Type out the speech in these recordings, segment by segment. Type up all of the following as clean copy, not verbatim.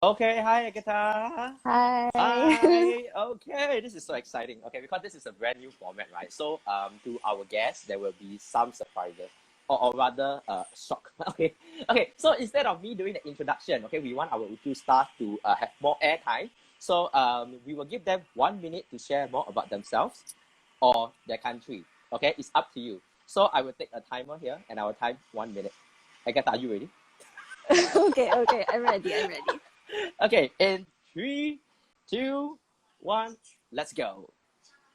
Okay, hi Agatha. Hi. Hi. Okay, this is so exciting. Okay, because this is a brand new format, right? So, to our guests, there will be some surprises, or rather, shock. Okay, okay. So instead of me doing the introduction, okay, we want our Wushu staff to have more airtime. So, we will give them 1 minute to share more about themselves or their country. Okay, it's up to you. So I will take a timer here, and I will time 1 minute. Agatha, are you ready? Okay, I'm ready. I'm ready. Okay, in three, two, one, let's go.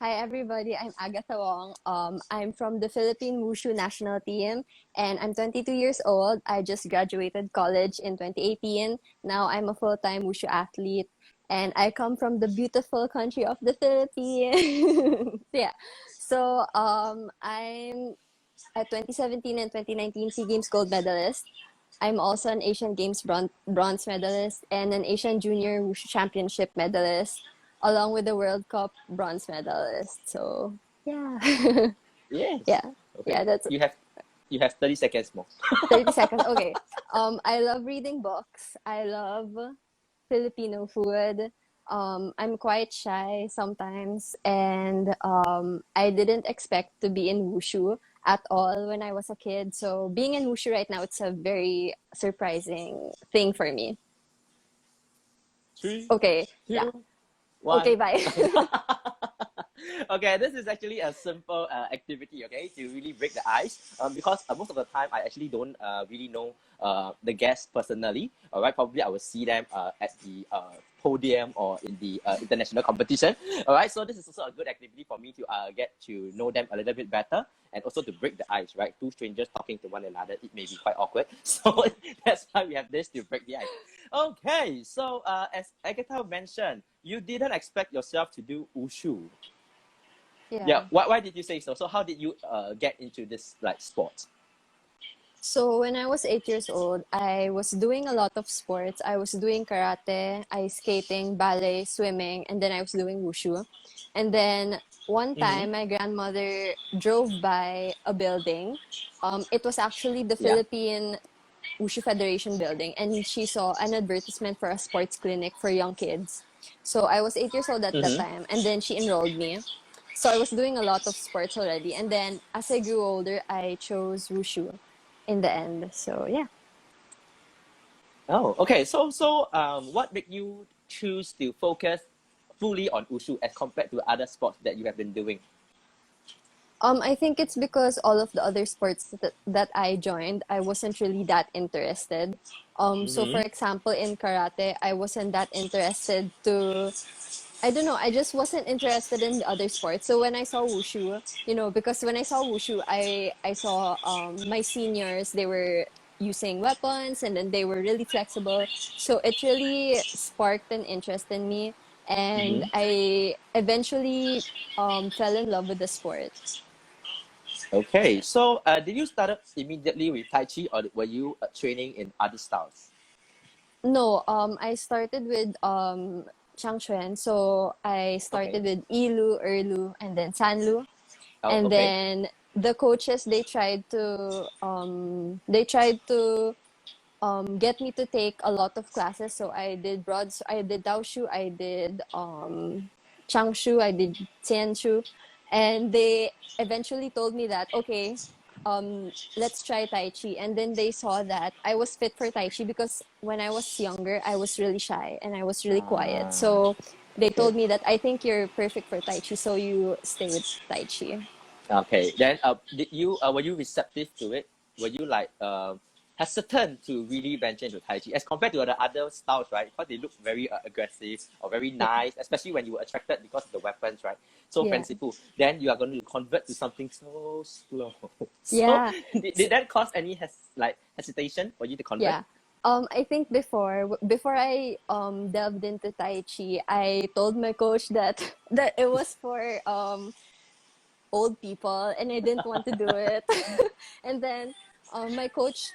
Hi everybody, I'm Agatha Wong. I'm from the Philippine Wushu national team and I'm 22 years old. I just graduated college in 2018. Now I'm a full-time Wushu athlete and I come from the beautiful country of the Philippines. Yeah. I'm a 2017 and 2019 SEA Games gold medalist. I'm also an Asian Games bronze medalist and an Asian Junior Wushu Championship medalist, along with the World Cup bronze medalist. So yeah, Yes. yeah, Okay. yeah. That's You have 30 seconds more. 30 seconds. Okay. I love reading books. I love Filipino food. I'm quite shy sometimes, and I didn't expect to be in wushu at all when I was a kid. So being in wushu right now, it's a very surprising thing for me. Three, Okay, yeah. two, one. Okay, bye. Okay, this is actually a simple activity, okay, to really break the ice. Because most of the time I actually don't really know the guests personally. All right, probably I will see them at the podium or in the international competition. All right, so this is also a good activity for me to get to know them a little bit better and also to break the ice. Right, two strangers talking to one another, it may be quite awkward. So that's why we have this to break the ice. Okay, so as Agatha mentioned, you didn't expect yourself to do wushu. Yeah, Yeah. why did you say so? So how did you get into this like sport? So when I was 8 years old, I was doing a lot of sports. I was doing karate, ice skating, ballet, swimming, and then I was doing wushu. And then one Mm-hmm. time, my grandmother drove by a building. It was actually the Yeah. Philippine Wushu Federation building, and she saw an advertisement for a sports clinic for young kids. So I was 8 years old at that Mm-hmm. time, and then she enrolled me. So I was doing a lot of sports already, and then as I grew older, I chose wushu in the end. So yeah. Oh, okay. So what made you choose to focus fully on wushu as compared to other sports that you have been doing? I think it's because all of the other sports that I joined, I wasn't really that interested. So for Mm-hmm. example, in karate, I wasn't that interested to I don't know. I just wasn't interested in the other sports. So when I saw wushu, because when I saw wushu, I saw my seniors. They were using weapons, and then they were really flexible. So it really sparked an interest in me, and Mm-hmm. I eventually fell in love with the sport. Okay. Yeah. So did you start immediately with Tai Chi or were you training in other styles? No, I started with Changchuan. So I Okay. started with Ilu, Erlu, and then Sanlu. Oh, And okay. then the coaches they tried to get me to take a lot of classes. So I did Daoshu, I did Changshu, I did Tianshu, and they eventually told me that okay, let's try Tai Chi. And then they saw that I was fit for Tai Chi because when I was younger, I was really shy and I was really quiet. Ah, So they okay. told me that I think you're perfect for Tai Chi, so you stay with Tai Chi. Okay. Then did you were you receptive to it? Were you like hesitant to really venture into Tai Chi as compared to the other styles, right? Because they look very aggressive or very Yeah. nice, especially when you were attracted because of the weapons, right? So Yeah. fanciful. Then you are going to convert to something so slow. So Yeah. did that cause any hesitation for you to convert? Yeah. I think before I delved into Tai Chi, I told my coach that that it was for old people and I didn't want to do it. And then my coach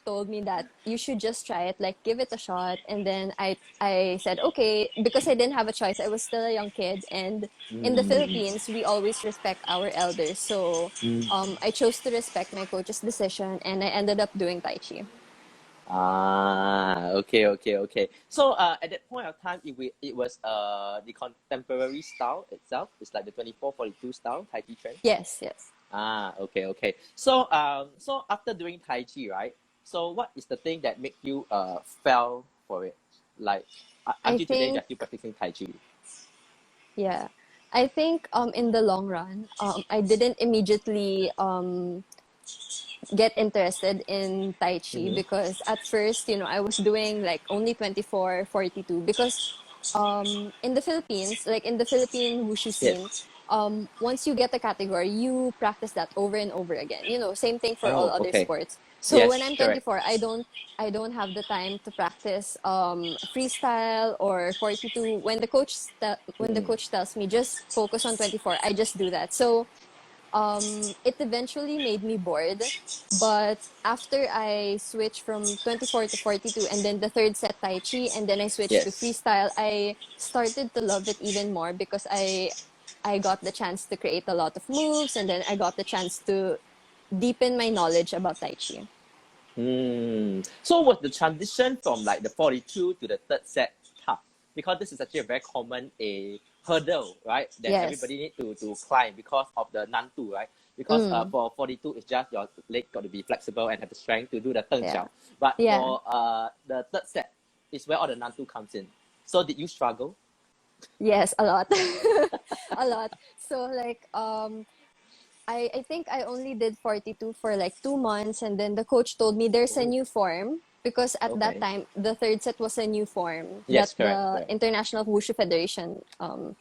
told me that you should just try it, like give it a shot. And then I said okay because I didn't have a choice. I was still a young kid, and in the Mm, Philippines we always respect our elders. So mm. I chose to respect my coach's decision, and I ended up doing Tai Chi. Okay, okay, okay. So at that point of time, it was the contemporary style itself. It's like the 24-42 style Tai Chi trend. Yes, yes. Okay, okay. So so after doing Tai Chi, right? So what is the thing that make you fell for it? Like I until today, you're think, still practicing Tai Chi. yeah. I think in the long run, I didn't immediately get interested in Tai Chi Mm-hmm. because at first, I was doing like only 24, 42 because in the Philippines, like in the Philippine wushu scene, Yes. once you get a category, you practice that over and over again. Same thing for all Oh, other okay. sports. So when Yes, I'm correct. 24, I don't have the time to practice freestyle or 42. When the Mm. coach tells me just focus on 24, I just do that. So it eventually made me bored. But after I switched from 24 to 42 and then the third set Tai Chi and then I switched to Yes. freestyle, I started to love it even more because I got the chance to create a lot of moves and then I got the chance to deepen my knowledge about Tai Chi. So was the transition from like the 42 to the third set tough? Because this is actually a very common a hurdle, right? That Yes. everybody need to climb because of the nantu, right? Because Mm, for 42, it's just your leg got to be flexible and have the strength to do the teng yeah. xiao. But Yeah. for the third set, is where all the nantu comes in. So did you struggle? Yes, a lot. A lot. So like I think I only did 42 for like 2 months, and then the coach told me there's a Oh, new form because at that okay. time the third set was a new form that Yes, correct, the correct. International Wushu Federation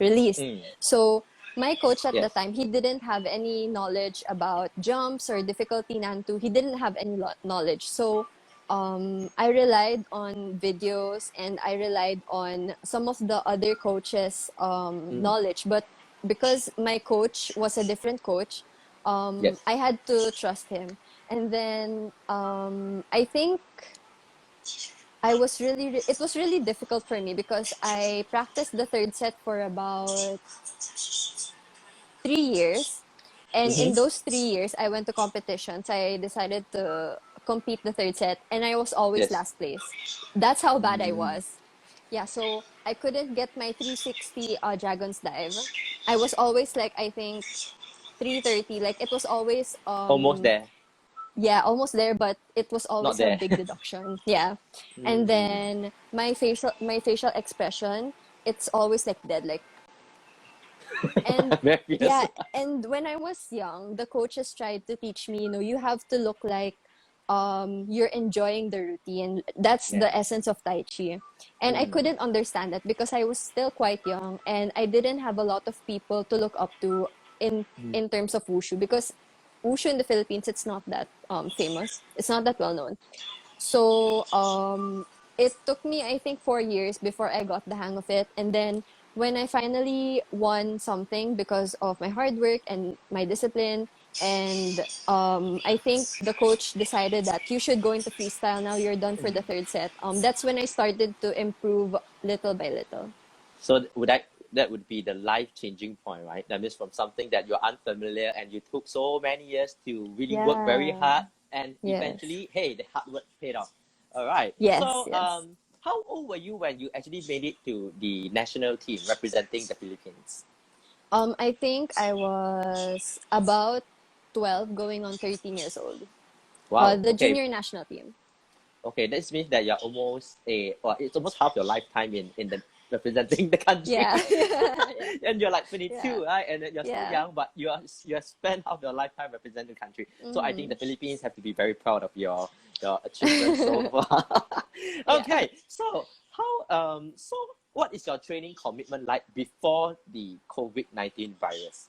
released. Mm, So my coach at the yes. time, he didn't have any knowledge about jumps or difficulty nantu. He didn't have any knowledge. So I relied on videos and I relied on some of the other coaches' Mm, knowledge. But because my coach was a different coach, yes. I had to trust him. And then I think it was really difficult for me because I practiced the third set for about 3 years. And in Mm-hmm. those 3 years, I went to competitions. I decided to compete the third set, and I was always Yes. last place. That's how bad I Mm, was. Yeah, so I couldn't get my 360 Dragon's Dive. I was always like, I think, 330. Like, it was always almost there. yeah, almost there, but it was Not always a there. big deduction. Yeah. And Mm. then my facial expression, it's always like dead. Like, and Very fierce. yeah, and when I was young, the coaches tried to teach me, you have to look like you're enjoying the routine. That's the Yeah. essence of Tai Chi. And I Mm. couldn't understand that because I was still quite young and I didn't have a lot of people to look up to Mm. in terms of wushu because wushu in the Philippines, it's not that famous. It's not that well known. So it took me, I think, 4 years before I got the hang of it. And then when I finally won something because of my hard work and my discipline, and I think the coach decided that you should go into freestyle now. You're done for the third set. That's when I started to improve little by little. So that would be the life changing point, right? That means from something that you're unfamiliar and you took so many years to really work very Yeah. hard, and Yes. eventually, hey, the hard work paid off. All right. Yes. So Yes. how old were you when you actually made it to the national team representing the Philippines? I think I was about 12, going on 13 years old. Wow. The Okay. junior national team. Okay. This means that you're almost or it's almost half your lifetime in the representing the country. Yeah. Yeah. And you're like Yeah. 22, right? And then you're still Yeah. young, but you have spent half your lifetime representing the country. So I think Mm-hmm. the Philippines have to be very proud of your achievements so far. Yeah. Okay, so so what is your training commitment like before the COVID-19 virus?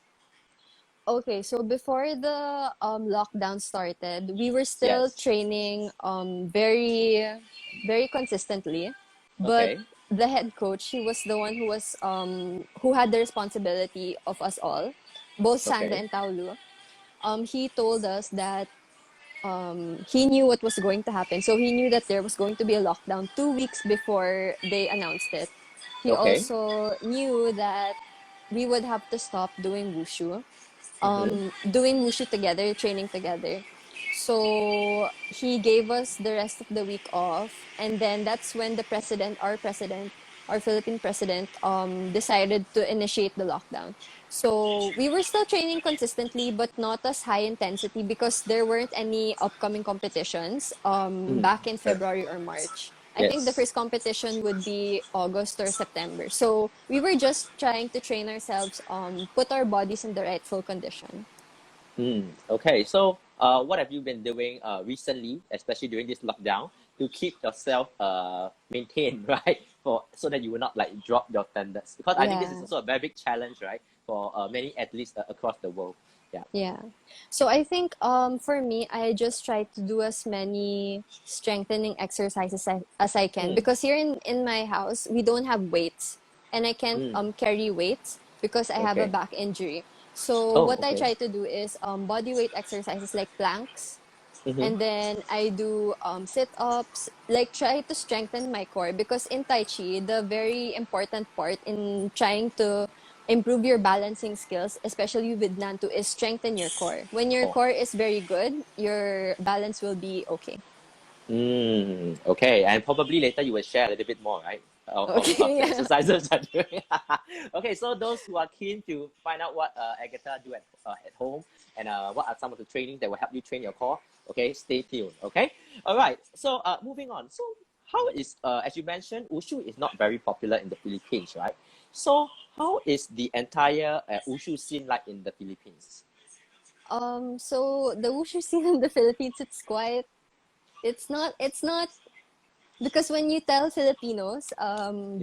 Okay, so before the lockdown started, we were still Yes. training very very consistently, but Okay. the head coach, he was the one who had the responsibility of us all, both Sandra Okay. and Taulu. He told us that he knew what was going to happen. So he knew that there was going to be a lockdown 2 weeks before they announced it. He Okay. also knew that we would have to stop doing wushu, Mm-hmm. doing wushu together, training together. So he gave us the rest of the week off, and then that's when our Philippine president, decided to initiate the lockdown. So we were still training consistently, but not as high intensity because there weren't any upcoming competitions back in Correct. February or March. I think the Yes. first competition would be August or September. So we were just trying to train ourselves, put our bodies in the rightful condition. Okay, so what have you been doing recently, especially during this lockdown, to keep yourself maintained, right? For so that you will not like drop your standards. Because I think this is Yeah. also a very big challenge, right, for many athletes across the world. Yeah. Yeah. So I think for me, I just try to do as many strengthening exercises as I can Mm, because here in my house, we don't have weights and I can't mm, carry weights because I have a okay. back injury. So Oh, what I okay. try to do is body weight exercises like planks, Mm-hmm. and then I do sit-ups, like try to strengthen my core because in Tai Chi, the very important part in trying to improve your balancing skills, especially with Nantu, is strengthen your core. When your Core. core is very good, your balance will be okay. Okay, and probably later you will share a little bit more, right? Of Okay, the yeah. exercises you're doing. Okay, so those who are keen to find out what Agatha do at home and what are some of the trainings that will help you train your core, okay, stay tuned. Okay, all right. So moving on. So how is as you mentioned, Wushu is not very popular in the Philippines, right? So how is the entire Wushu scene like in the Philippines? So the wushu scene in the Philippines, it's not because when you tell Filipinos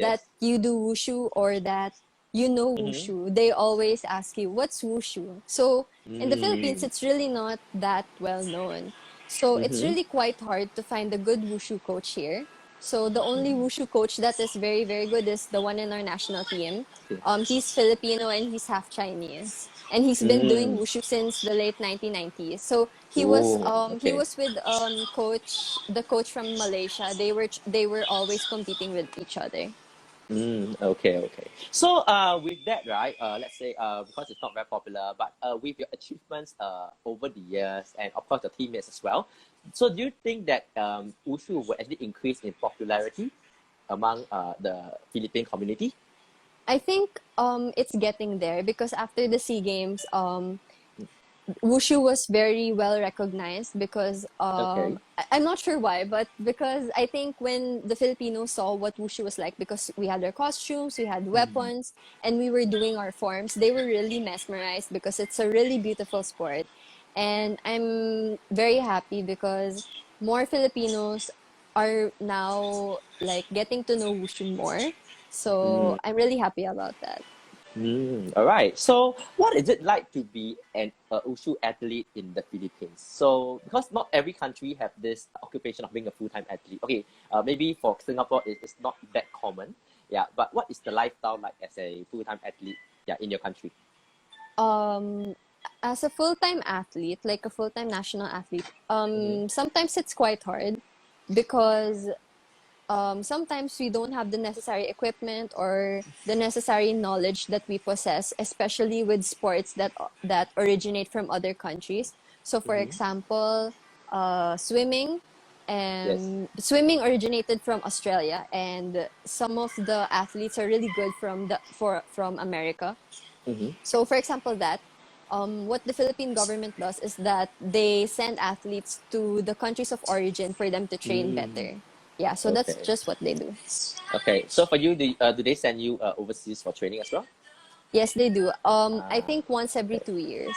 that Yes. you do wushu or that you know Mm-hmm. wushu, they always ask you, what's wushu? So in the Philippines, Mm. it's really not that well known. So it's Mm-hmm. really quite hard to find a good wushu coach here. So the only wushu coach that is very, very good is the one in our national team. Okay. He's Filipino and he's half Chinese. And he's been doing Mm. wushu since the late 1990s. So Oh, he okay. was with the coach from Malaysia. They were always competing with each other. Okay, okay. So, with that, right? Let's say, because it's not very popular, but with your achievements over the years, and of course your teammates as well. So, do you think that Wushu will actually increase in popularity among the Philippine community? I think it's getting there because after the SEA Games, wushu was very well recognized because Okay. I'm not sure why, but because I think when the Filipinos saw what wushu was like, because we had our costumes, we had weapons, and we were doing our forms, they were really mesmerized because it's a really beautiful sport. And I'm very happy because more Filipinos are now like getting to know wushu more. So Mm, I'm really happy about that. all right. So, what is it like to be an Wushu athlete in the Philippines? So, because not every country have this occupation of being a full-time athlete. Okay, maybe for Singapore, it's not that common. Yeah, but what is the lifestyle like as a full-time athlete? Yeah, in your country. um as a full-time athlete, like a full-time national athlete, Mm-hmm. sometimes it's quite hard because sometimes we don't have the necessary equipment or the necessary knowledge that we possess, especially with sports that originate from other countries. So, for Mm-hmm. example, swimming. Yes. And swimming originated from Australia, and some of the athletes are really good from America. Mm-hmm. So, for example, what the Philippine government does is that they send athletes to the countries of origin for them to train Mm, better. Yeah, so that's okay. just what they do. Okay. So for you, do they send you overseas for training as well? Yes, they do. I Ah, think once every okay. 2 years.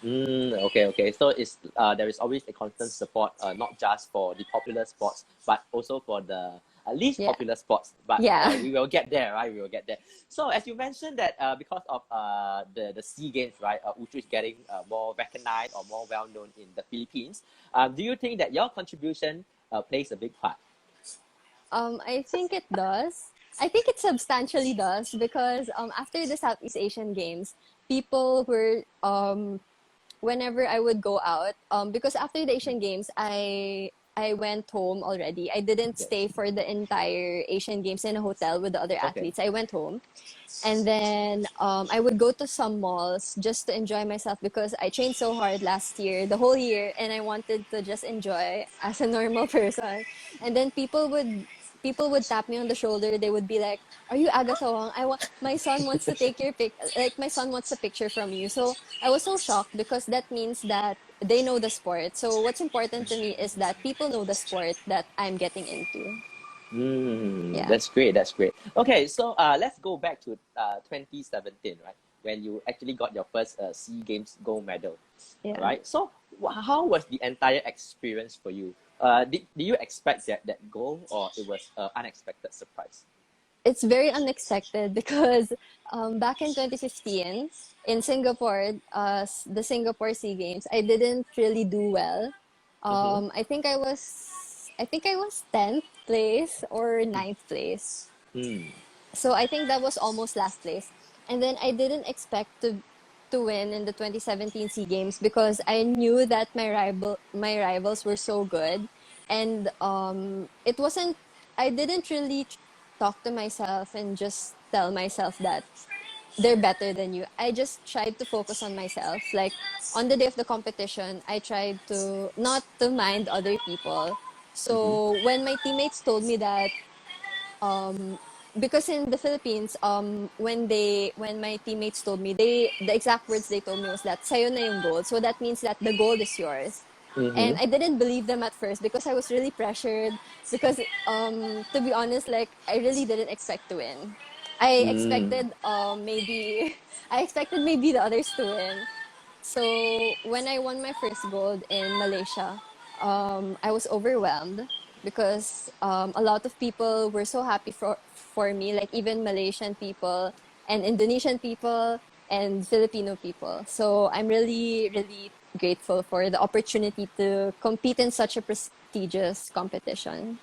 Okay, okay. So it's there is always a constant support, not just for the popular sports, but also for the least Yeah, popular sports. But yeah. we will get there, right? We will get there. So as you mentioned that because of the Sea Games, right, Wushu is getting more recognized or more well known in the Philippines. Do you think that your contribution plays a big part? I think it does. I think it substantially does because after the Southeast Asian Games, people were whenever I would go out, because after the Asian Games, I went home already. I didn't stay Yes. for the entire Asian Games in a hotel with the other Okay. athletes. I went home. And then I would go to some malls just to enjoy myself because I trained so hard last year, the whole year, and I wanted to just enjoy as a normal person. And then people would tap me on the shoulder. They would be like, "Are you Agatha Wong? My son wants to take your pic. Like my son wants a picture from you." So I was so shocked because that means that they know the sport. So what's important to me is that people know the sport that I'm getting into. Yeah, That's great. That's great. Okay, so let's go back to 2017, right? When you actually got your first SEA Games gold medal. All yeah. right. So how was the entire experience for you? Did you expect that goal, or it was an unexpected surprise? It's very unexpected because back in 2015 in Singapore, the Singapore Sea Games, I didn't really do well. Mm-hmm. I think I was 10th place or ninth place. Mm. So I think that was almost last place. And then I didn't expect to win in the 2017 SEA Games because I knew that my rivals were so good, and it wasn't. I didn't really talk to myself and just tell myself that they're better than you. I just tried to focus on myself. Like on the day of the competition, I tried to not to mind other people. Mm-hmm. So when my teammates told me that um because in the Philippines, when my teammates told me, the exact words they told me was that sayo na yung gold. So that means that the gold is yours. Mm-hmm. And I didn't believe them at first because I was really pressured because to be honest, like I really didn't expect to win. I Mm. expected maybe I expected maybe the others to win. So when I won my first gold in Malaysia, I was overwhelmed because a lot of people were so happy for me, like even Malaysian people and Indonesian people and Filipino people. So I'm really, really grateful for the opportunity to compete in such a prestigious competition.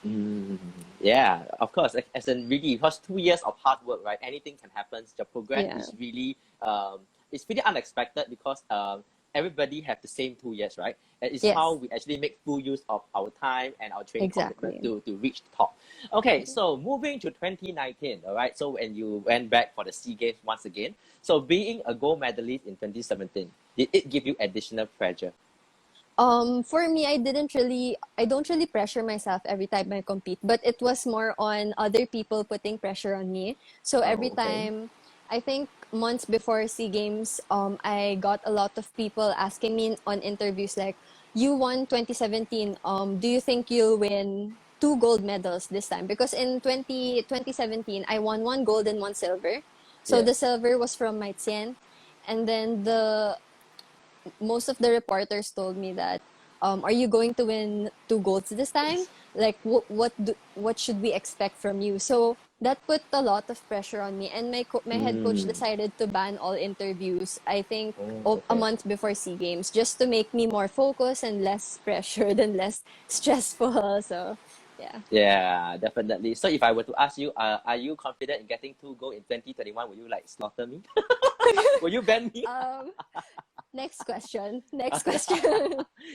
Mm, yeah, of course. As in really, because 2 years of hard work, right? Anything can happen. Your progress Yeah, is really it's pretty unexpected because everybody have the same 2 years, right? And it's how yes, we actually make full use of our time and our training commitment exactly. to reach the top. Okay, so moving to 2019, all right. So when you went back for the SEA Games once again, so being a gold medalist in 2017, did it give you additional pressure? For me, I don't really pressure myself every time I compete, but it was more on other people putting pressure on me. So every Oh, okay. time, I think months before SEA Games, I got a lot of people asking me on interviews like, "You won 2017. Do you think you'll win two gold medals this time?" Because in 2017, I won one gold and one silver. So the Yes. silver was from Maitien, and then the most of the reporters told me that are you going to win two golds this time, like what should we expect from you? So that put a lot of pressure on me, and my head coach Mm. decided to ban all interviews, I think Oh, a okay. month before SEA Games, just to make me more focused and less pressured and less stressful. So yeah. Yeah, definitely. So if I were to ask you, are you confident in getting two gold in 2021? Will you like slaughter me? Will you ban me? um Next question. Next question.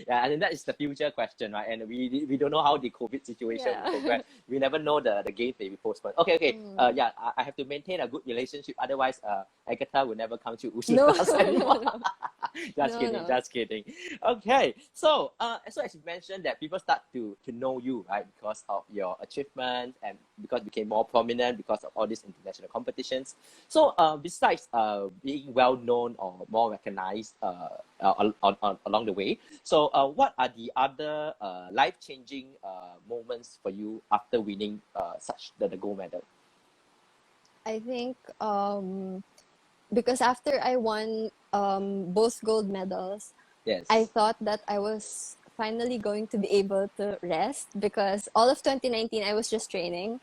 Yeah, I think that is the future question, right? And we don't know how the COVID situation will Yeah. progress. We never know the game may be postponed. Okay, okay. Mm. Yeah, I have to maintain a good relationship. Otherwise, Agatha will never come to Wushu No, Stars no, no, anymore. no, Just no, kidding, no. just kidding. Okay, so as you mentioned that people start to know you, right, because of your achievements and because you became more prominent because of all these international competitions. So besides being well known or more recognized along the way, so what are the other life changing moments for you after winning such the gold medal? I think because after I won both gold medals, I Yes, thought that I was finally going to be able to rest because all of 2019 I was just training.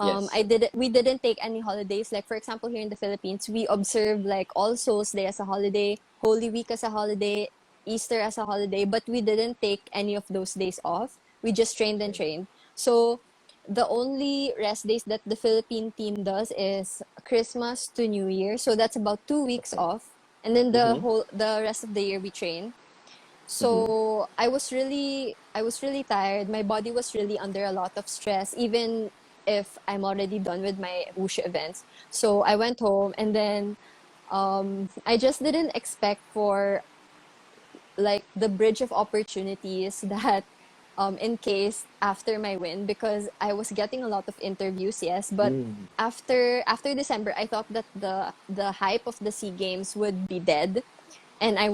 yes. We didn't take any holidays. Like for example, here in the Philippines, we observe like All Souls Day as a holiday, Holy Week as a holiday, Easter as a holiday, but we didn't take any of those days off. We just trained and Okay. trained. So the only rest days that the Philippine team does is Christmas to New Year. So that's about 2 weeks Okay. off. And then Mm-hmm. the rest of the year we train. Mm-hmm. So I was really tired. My body was really under a lot of stress, even if I'm already done with my wushu events. So I went home, and then I just didn't expect for like the bridge of opportunities that in case after my win, because I was getting a lot of interviews, yes, but Mm. after December I thought that the hype of the SEA Games would be dead, and I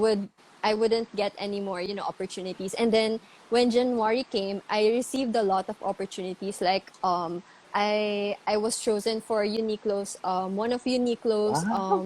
wouldn't get any more, opportunities. And then when January came, I received a lot of opportunities. Like I was chosen for Uniqlo's one of Uniqlo's Wow.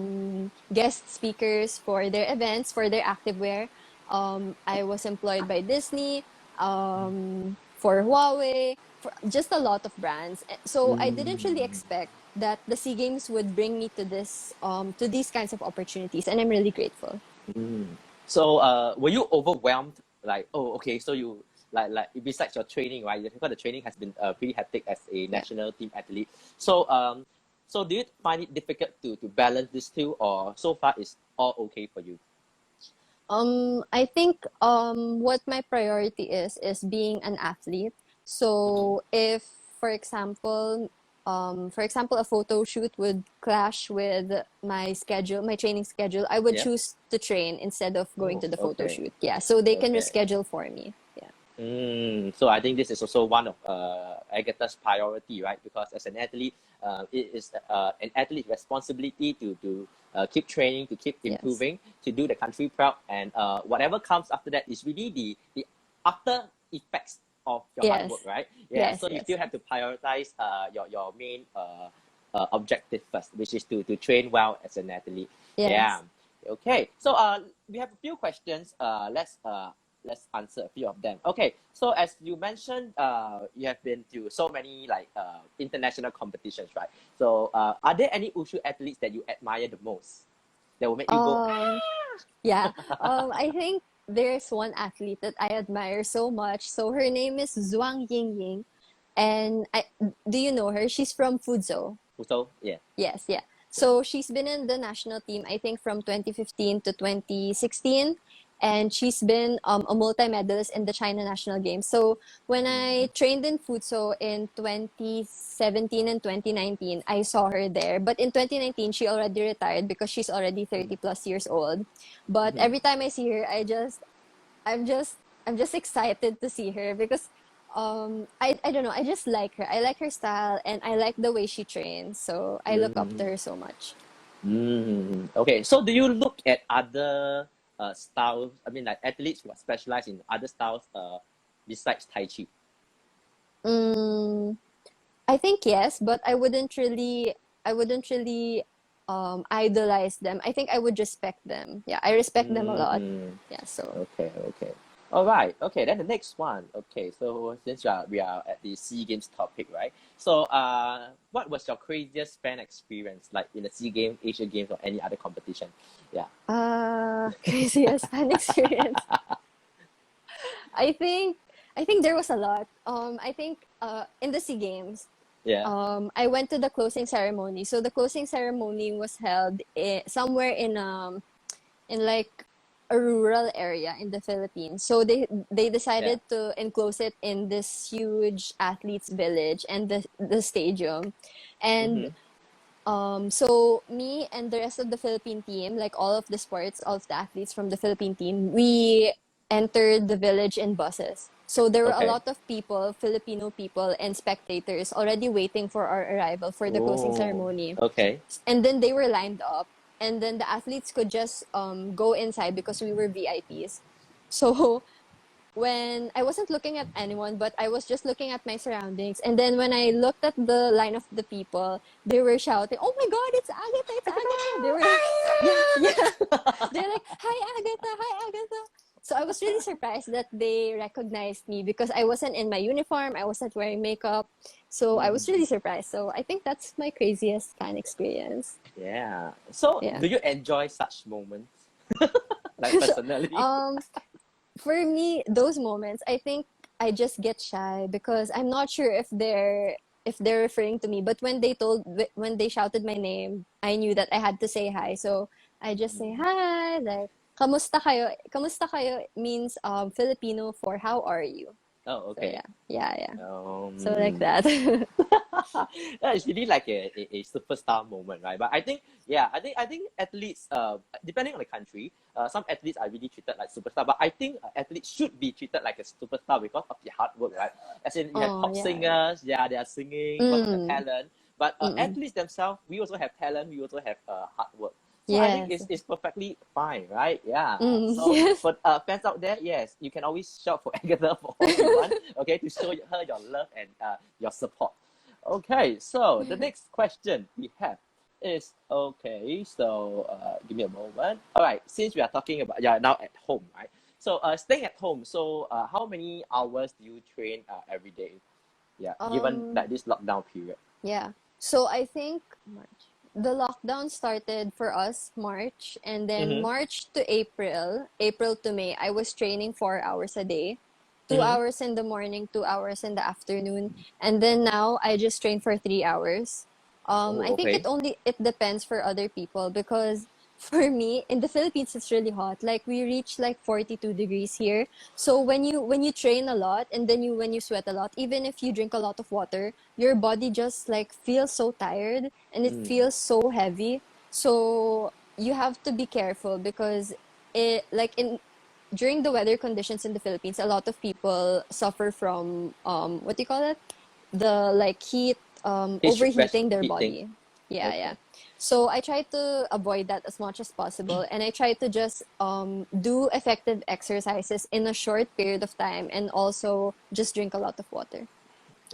guest speakers for their events for their activewear. I was employed by Disney, for Huawei, for just a lot of brands. So I didn't really Mm. expect that the SEA Games would bring me to these kinds of opportunities, and I'm really grateful. Mm. So, were you overwhelmed? Like, oh, okay. So you like besides your training, right? Because the training has been pretty hectic as a Yeah. national team athlete. So, so do you find it difficult to balance these two, or so far is all okay for you? I think what my priority is being an athlete. Mm-hmm. So if, for example, a photo shoot would clash with my schedule, my training schedule, I would Yeah. choose to train instead of going Oh, to the photo okay. shoot. Yeah, so they can Okay. reschedule for me. Yeah. So I think this is also one of Agatha's priority, right? Because as an athlete, it is an athlete's responsibility to keep training, to keep Yes. improving, to do the country proud, and whatever comes after that is really the after effects of your hard work, Yes. right? Yeah. Yes. So you Yes. still have to prioritize your main objective first, which is to train well as an athlete. Yeah. Yes. Okay. So we have a few questions. Let's answer a few of them. Okay, so as you mentioned, you have been to so many like international competitions, right? So, are there any Wushu athletes that you admire the most that will make you go, Um, yeah. I think there's one athlete that I admire so much. So her name is Zhuang Yingying. And do you know her? She's from Fuzhou. so yeah, Yes, yeah. yeah. So she's been in the national team, I think, from 2015 to 2016. And she's been a multi-medalist in the China National Games. So when I trained in Futsal in 2017 and 2019, I saw her there. But in 2019, she already retired because she's already 30 plus years old. But Mm-hmm. every time I see her, I'm just I'm just excited to see her because I don't know, I just like her. I like her style, and I like the way she trains. So I look up to Mm-hmm. her so much. Okay, so do you look at other styles? I mean, like athletes who are specialized in other styles besides Tai Chi? Mm, I think yes, but I wouldn't really idolize them. I think I would respect them. Yeah, I respect them a lot. Mm-hmm. Yeah, so Okay, okay. All right. Okay, then the next one. Okay, so since we are at the SEA Games topic, right? So, what was your craziest fan experience like in the SEA Games, Asia Games, or any other competition? Yeah. craziest fan experience. I think I think there was a lot. I think in the SEA Games, Yeah. I went to the closing ceremony. So the closing ceremony was held somewhere in like a rural area in the Philippines. So they Yeah. decided to enclose it in this huge athletes village and the stadium. And Mm-hmm. so me and the rest of the Philippine team, like all of the athletes from the Philippine team, we entered the village in buses. So there were a Okay. lot of people, Filipino people and spectators already waiting for our arrival for the closing Oh. ceremony. Okay. And then they were lined up, and then the athletes could just go inside because we were VIPs. So when I wasn't looking at anyone, but I was just looking at my surroundings. And then when I looked at the line of the people, they were shouting, "Oh my God, it's Agatha! It's Agatha!" They were like, "Yeah, yeah." They're like, "Hi, Agatha! Hi, Agatha!" So I was really surprised that they recognized me because I wasn't in my uniform. I wasn't wearing makeup. So I was Mm. really surprised. So I think that's my craziest fan experience. Yeah. So, Yeah. do you enjoy such moments, like So, personally? um, for me, those moments, I think I just get shy because I'm not sure if they're referring to me. But when they shouted my name, I knew that I had to say hi. So I just say hi, like Kamusta kayo? Kamusta kayo means Filipino for how are you? Oh, So okay. yeah, yeah, yeah. So like Um, that. yeah, it's really like a superstar moment, right? But I think, yeah, I think athletes, depending on the country, some athletes are really treated like superstar. But I think athletes should be treated like a superstar because of their hard work, right? As in, you have Oh top yeah, yeah. singers, yeah, they are singing because of the Mm, talent. But mm-mm. athletes themselves, we also have talent, we also have hard work. So I think Yes. it's perfectly fine, right? Yeah. Mm, So yes. for fans out there, yes, you can always shout for Agatha for all you want, okay, to show her your love and your support. Okay, so the next question we have is okay. So give me a moment. All right, since we are talking about now at home, right? So staying at home. So how many hours do you train every day? Yeah, given Um, that this lockdown period. yeah. So I think March. The lockdown started for us March, and then Mm-hmm. March to April, April to May, I was training 4 hours a day, two Mm-hmm. hours in the morning, 2 hours in the afternoon, and then now I just train for 3 hours. I Oh, think okay. it depends for other people because for me in the Philippines it's really hot. Like we reach like 42 degrees here. So when you train a lot and then when you sweat a lot, even if you drink a lot of water, your body just like feels so tired and it Mm. feels so heavy. So you have to be careful because it like in during the weather conditions in the Philippines, a lot of people suffer from what do you call it? The like heat overheating their Heating. body. Yeah, yeah. Okay. So I try to avoid that as much as possible, and I try to just do effective exercises in a short period of time, and also just drink a lot of water.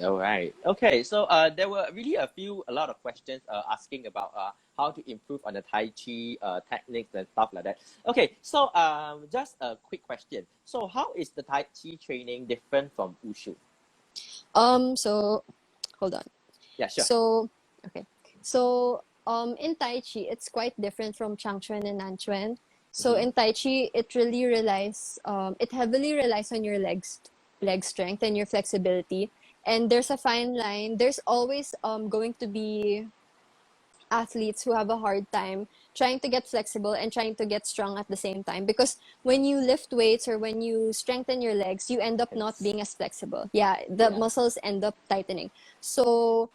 All right. Okay. So there were really a lot of questions asking about how to improve on the Tai Chi techniques and stuff like that. Okay. So just a quick question. So how is the Tai Chi training different from Wushu? So hold on. Yeah, sure. So, okay. So, in Tai Chi, it's quite different from Changchuan and Nanchuan. So Mm-hmm. in Tai Chi, it heavily relies on your leg strength and your flexibility. And there's a fine line. There's always going to be athletes who have a hard time trying to get flexible and trying to get strong at the same time because when you lift weights or when you strengthen your legs you end up not Yes. being as flexible, yeah, the Yeah. muscles end up tightening. So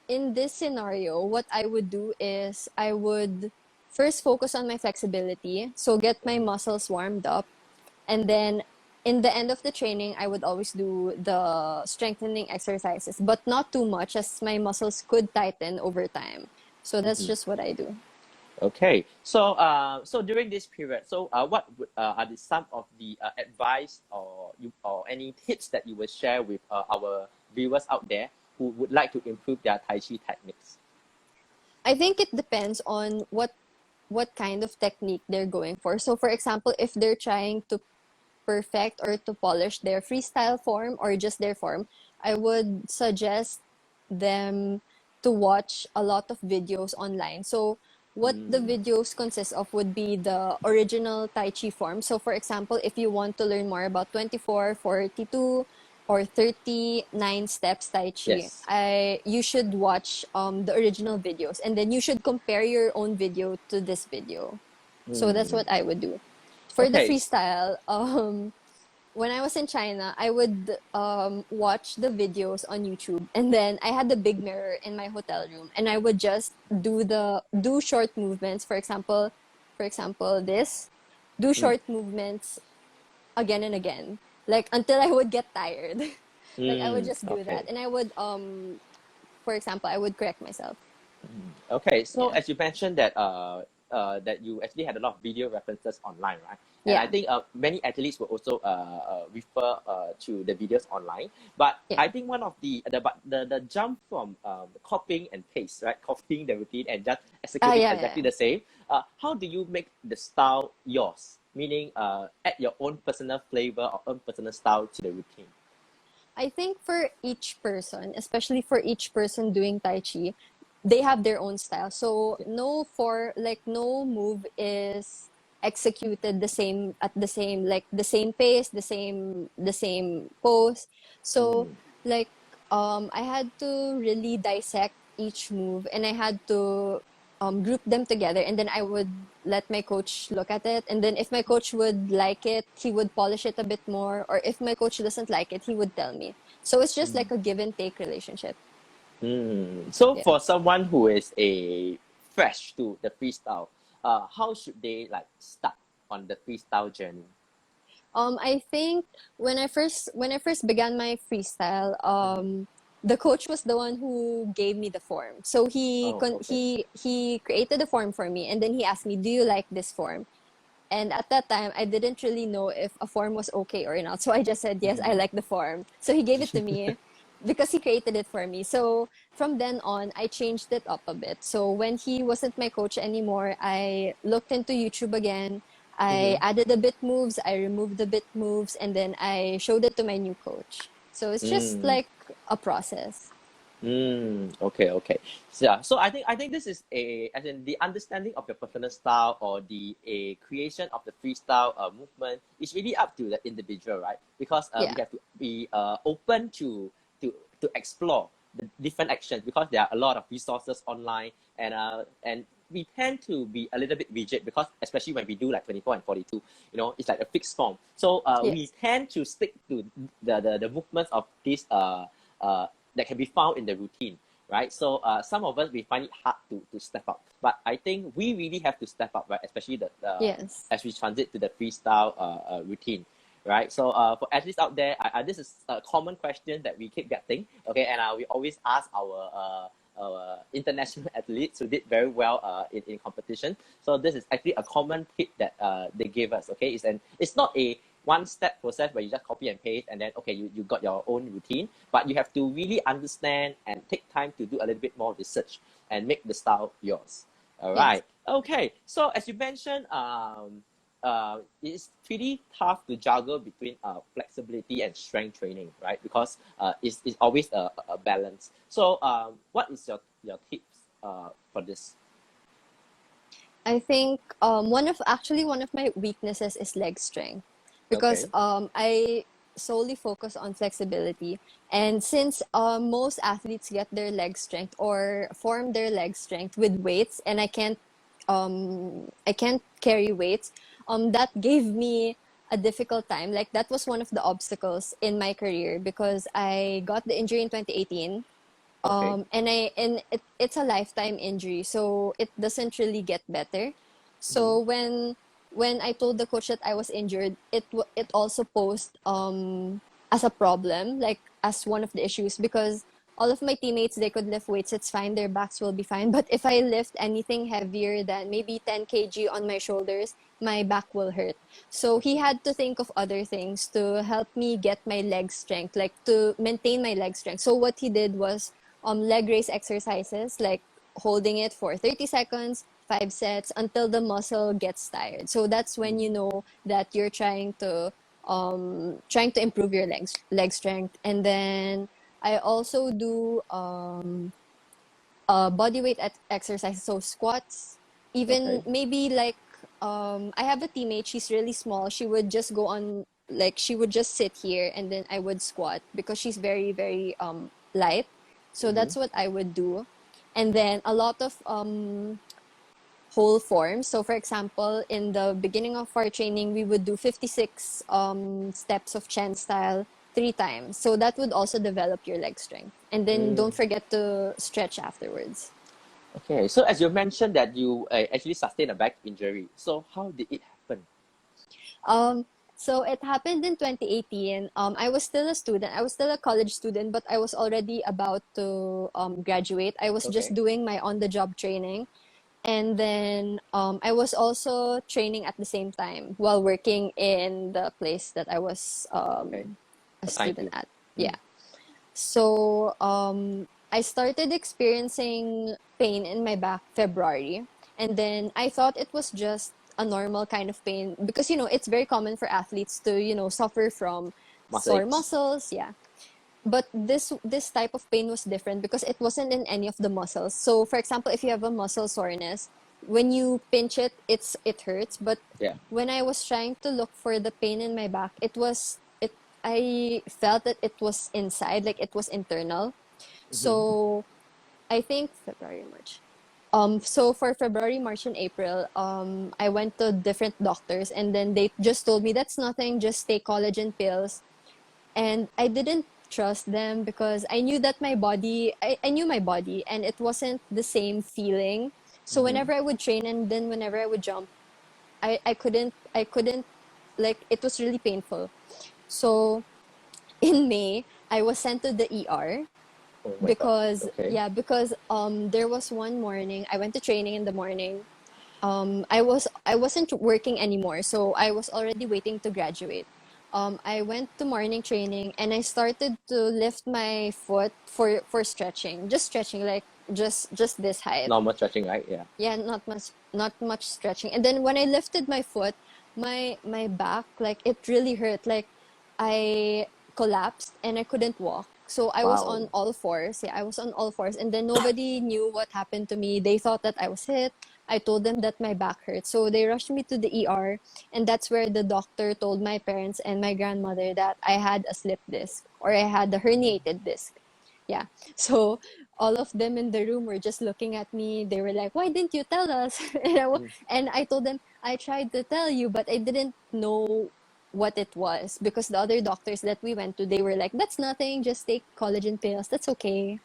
in this scenario what I would do is I would first focus on my flexibility, so get my Mm-hmm. muscles warmed up, and then in the end of the training, I would always do the strengthening exercises, but not too much as my muscles could tighten over time. So that's Mm-hmm. just what I do. Okay. So so during this period, so are some of the advice or any tips that you will share with our viewers out there who would like to improve their Tai Chi techniques? I think it depends on what kind of technique they're going for. So for example, if they're trying to perfect or to polish their freestyle form or just their form, I would suggest them to watch a lot of videos online. So what the Mm. videos consist of would be the original Tai Chi form. So for example, if you want to learn more about 24, 42, or 39 steps Tai Chi, Yes. you should watch the original videos and then you should compare your own video to this video. So that's Mm. what I would do. For the Okay. freestyle, when I was in China, I would watch the videos on YouTube, and then I had the big mirror in my hotel room, and I would just do short movements. For example, do Mm. short movements again and again, like until I would get tired. Like I would Mm. just do Okay. that, and I would for example, I would correct myself. Okay, so Yeah, as you mentioned that that you actually had a lot of video references online, right? And I yeah, think many athletes will also refer to the videos online. But yeah. I think one of the jump from copying and paste, right? Copying the routine and just executing Yeah, exactly yeah. the same. How do you make the style yours? Meaning, add your own personal flavor or own personal style to the routine. I think for each person, especially for each person doing Tai Chi, they have their own style. So Yeah. no move is executed the same at the same like the same pace, the same pose. So Mm. like I had to really dissect each move and I had to group them together, and then I would let my coach look at it. And then if my coach would like it, he would polish it a bit more. Or if my coach doesn't like it, he would tell me. So it's just like a give and take relationship. So Yeah. for someone who is a fresh to the freestyle, how should they like start on the freestyle journey? I think when I first began my freestyle, the coach was the one who gave me the form. So Oh, okay. he created the form for me, and then he asked me, "Do you like this form?" And at that time, I didn't really know if a form was okay or not. So I just said, "Yes, I like the form." So he gave it to me because he created it for me. So from then on, I changed it up a bit. So when he wasn't my coach anymore, I looked into YouTube again. I Mm-hmm. added the bit moves, I removed the bit moves, and then I showed it to my new coach. So it's just Mm. like a process. Okay, okay. So, yeah, so I think this is a as in the understanding of your personal style or the a creation of the freestyle movement is really up to the individual, right? Because we Yeah. have to be open to explore the different actions because there are a lot of resources online and we tend to be a little bit rigid because especially when we do like 24 and 42, it's like a fixed form. So we Yes. tend to stick to the movements of this uh that can be found in the routine, right? So some of us we find it hard to step up, but I think we really have to step up, right? Especially Yes. as we transit to the freestyle routine, right? So for athletes out there, this is a common question that we keep getting, okay, and we always ask our international athletes who did very well in competition. So this is actually a common tip that they give us, okay? It's not a one step process where you just copy and paste and then okay you got your own routine, but you have to really understand and take time to do a little bit more research and make the style yours. All Yes. right, okay, so as you mentioned, it's pretty tough to juggle between flexibility and strength training, right? Because it's always a balance. So what is your tips for this? I think one of my weaknesses is leg strength because Okay. I solely focus on flexibility. And since most athletes get their leg strength or form their leg strength with weights, and I can't carry weights, that gave me a difficult time. Like that was one of the obstacles in my career because I got the injury in 2018. Okay. It's a lifetime injury, so it doesn't really get better. Mm-hmm. So when I told the coach that I was injured, it also posed as a problem, like as one of the issues, because all of my teammates, they could lift weights, it's fine, their backs will be fine. But if I lift anything heavier than maybe 10 kg on my shoulders, my back will hurt. So he had to think of other things to help me get my leg strength, like to maintain my leg strength. So what he did was leg raise exercises, like holding it for 30 seconds, 5 sets until the muscle gets tired. So that's when you know that you're trying to improve your leg strength. And then I also do body weight exercises, so squats, even Okay. maybe like I have a teammate, she's really small, she would just go on, like she would just sit here and then I would squat because she's very light. So Mm-hmm. that's what I would do. And then a lot of whole forms. So for example, in the beginning of our training, we would do 56 steps of Chen style 3 times. So that would also develop your leg strength. And then Mm. don't forget to stretch afterwards. Okay, so as you mentioned that you actually sustained a back injury. So how did it happen? Um, so it happened in 2018. I was still a student. I was still a college student, but I was already about to graduate. I was just Okay. doing my on-the-job training. And then I was also training at the same time while working in the place that I was Okay. a Assigned student to. at. Mm. Yeah. So I started experiencing pain in my back February. And then I thought it was just a normal kind of pain because, it's very common for athletes to, suffer from Muscle sore aches. muscles. Yeah. But this type of pain was different because it wasn't in any of the muscles. So for example, if you have a muscle soreness, when you pinch it, it hurts. But Yeah. when I was trying to look for the pain in my back, I felt that it was inside, like it was internal. Mm-hmm. So I think February, March. So for February, March, and April, I went to different doctors, and then they just told me that's nothing, just take collagen pills. And I didn't trust them because I knew that I knew my body, and it wasn't the same feeling. So Mm-hmm. whenever I would train and then whenever I would jump, I couldn't, like, it was really painful. So in May, I was sent to the ER Oh my god. because Okay. yeah, because there was one morning I went to training in the morning. I wasn't working anymore, so I was already waiting to graduate. I went to morning training and I started to lift my foot for stretching, just stretching, like just this height. Normal stretching, right? Yeah. Yeah, not much stretching. And then when I lifted my foot, my back, like, it really hurt. Like, I collapsed and I couldn't walk. So I was Wow. on all fours. Yeah, I was on all fours. And then nobody knew what happened to me. They thought that I was hit. I told them that my back hurt. So they rushed me to the ER. And that's where the doctor told my parents and my grandmother that I had a slip disc, or I had a herniated disc. Yeah. So all of them in the room were just looking at me. They were like, "Why didn't you tell us?" And I told them, "I tried to tell you, but I didn't know what it was, because the other doctors that we went to, they were like, 'That's nothing. Just take collagen pills. That's okay.'"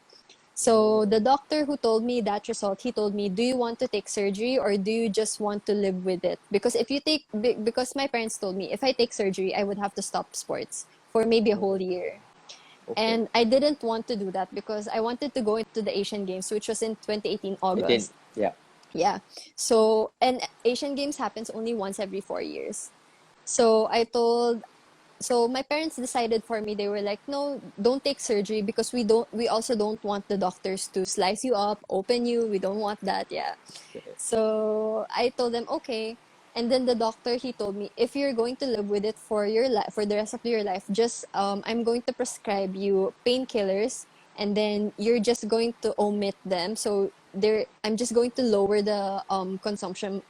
So the doctor who told me that result, he told me, "Do you want to take surgery, or do you just want to live with it? Because if you take, because my parents told me if I take surgery, I would have to stop sports for maybe a whole year." Okay. And I didn't want to do that because I wanted to go into the Asian Games, which was in 2018 18. August. Yeah. Yeah. So, and Asian Games happens only once every 4 years. So so my parents decided for me. They were like, "No, don't take surgery, because we also don't want the doctors to slice you up, open you. We don't want that." Yeah. Okay. So I told them, okay. And then the doctor, he told me, if you're going to live with it for your life, for the rest of your life, just I'm going to prescribe you painkillers, and then you're just going to omit them. So I'm just going to lower the consumption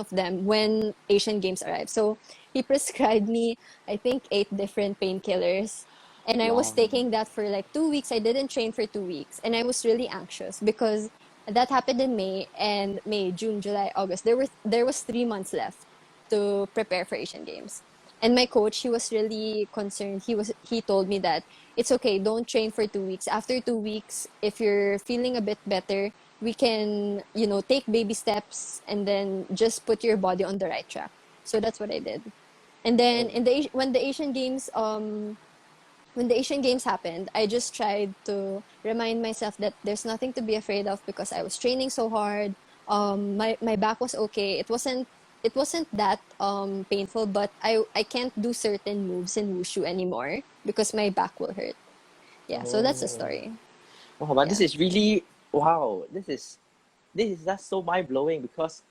of them when Asian Games arrive. So he prescribed me, I think, 8 different painkillers. And I was Wow. taking that for like 2 weeks. I didn't train for 2 weeks. And I was really anxious because that happened in May, and May, June, July, August. There was 3 months left to prepare for Asian Games. And my coach, he was really concerned. He told me that it's okay, don't train for 2 weeks. After 2 weeks, if you're feeling a bit better, we can, take baby steps and then just put your body on the right track. So that's what I did. And then Oh. when the Asian Games happened, I just tried to remind myself that there's nothing to be afraid of, because I was training so hard. My back was okay. It wasn't that painful, but I can't do certain moves in wushu anymore because my back will hurt. Yeah, so that's the Oh. story. Wow, but this Yeah. is really wow. This is just so mind blowing because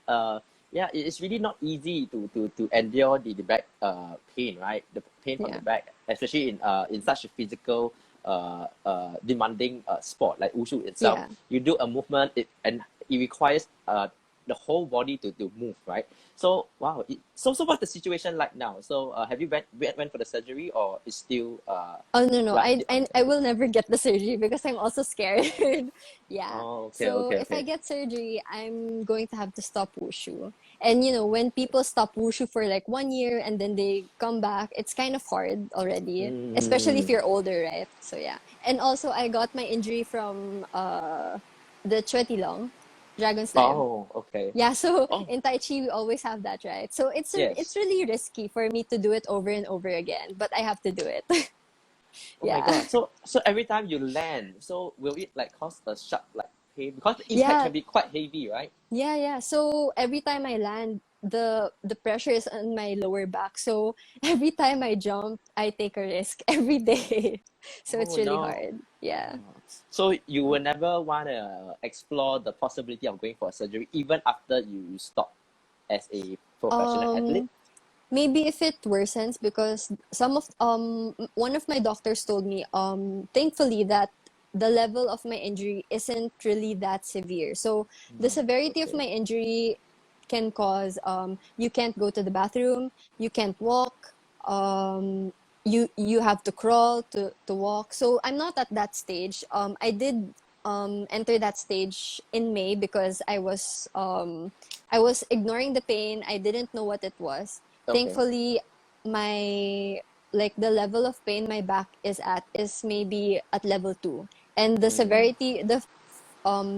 yeah, it's really not easy to endure the back pain, right? The pain from the Yeah. back, especially in such a physical demanding sport like wushu itself. Yeah. You do a movement, and it requires the whole body to move, right? So wow, so what's the situation like now? So have you went for the surgery, or is still Oh, no, no. like I will never get the surgery because I'm also scared. Yeah. oh, okay, So okay, if I okay. get surgery, I'm going to have to stop wushu. And when people stop wushu for like 1 year and then they come back, it's kind of hard already, especially if Mm. you're older, right? So yeah. And also I got my injury from the Chuetilong, Dragon's Dive. Oh, okay. Yeah, so Oh, in Tai Chi we always have that, right? So it's yes. really risky for me to do it over and over again, but I have to do it. Oh my Yeah. God. So every time you land, so will it like cause a sharp like pain? Because the impact Yeah, can be quite heavy, right? yeah. So every time I land, the pressure is on my lower back. So every time I jump, I take a risk every day. So it's Oh really no. hard. Yeah. Oh. So you will never want to explore the possibility of going for surgery even after you stop as a professional athlete? Um, Maybe if it worsens, because one of my doctors told me, thankfully, that the level of my injury isn't really that severe. So the severity of Okay. my injury can cause, you can't go to the bathroom, you can't walk, you have to crawl to walk. So I'm not at that stage. I did enter that stage in May because I was ignoring the pain. I didn't know what it was. Okay. Thankfully, my like the level of pain my back is at is maybe at level 2, and Mm,